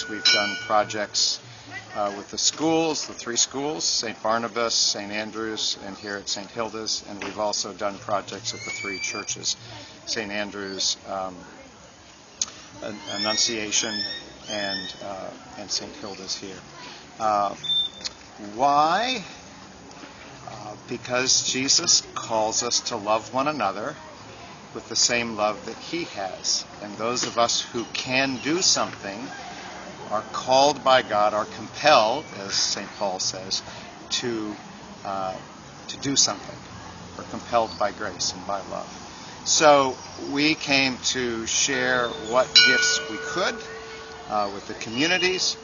projects. We've done projects with the schools, the 3 schools, St. Barnabas, St. Andrews, and here at St. Hilda's. And we've also done projects at the 3 churches, St. Andrews, Annunciation, and St. Hilda's here. Why? Because Jesus calls us to love one another with the same love that he has. And those of us who can do something are called by God, are compelled, as St. Paul says, to do something. We're compelled by grace and by love. So we came to share what gifts we could with the communities.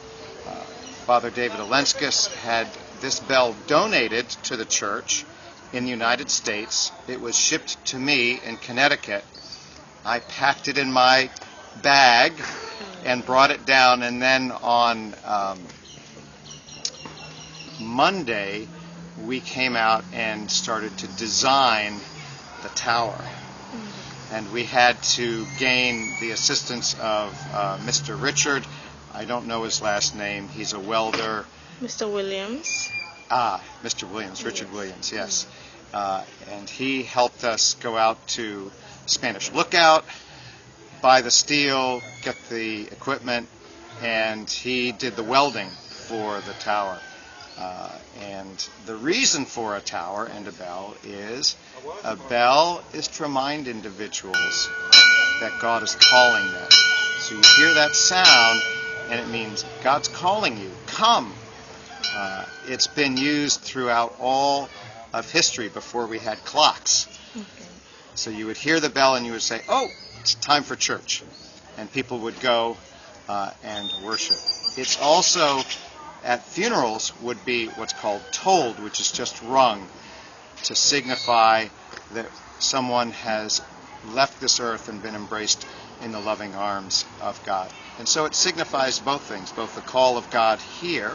Father David Olenskis had this bell donated to the church in the United States. It was shipped to me in Connecticut. I packed it in my bag and brought it down, and then on Monday we came out and started to design the tower. And we had to gain the assistance of Mr. Richard. I don't know his last name. He's a welder. Mr. Williams. Mr. Williams, Richard Williams, yes. And he helped us go out to Spanish Lookout, buy the steel, get the equipment, and he did the welding for the tower. And the reason for a tower and a bell is to remind individuals that God is calling them. So you hear that sound, and it means God's calling you. Come. It's been used throughout all of history before we had clocks. Okay. So you would hear the bell and you would say, oh, it's time for church. And people would go and worship. It's also, at funerals, would be what's called tolled, which is just rung, to signify that someone has left this earth and been embraced in the loving arms of God. And so it signifies both things, both the call of God here,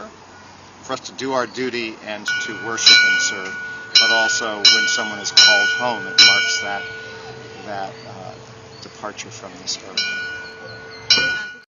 for us to do our duty and to worship and serve, but also when someone is called home, it marks that departure from this earth.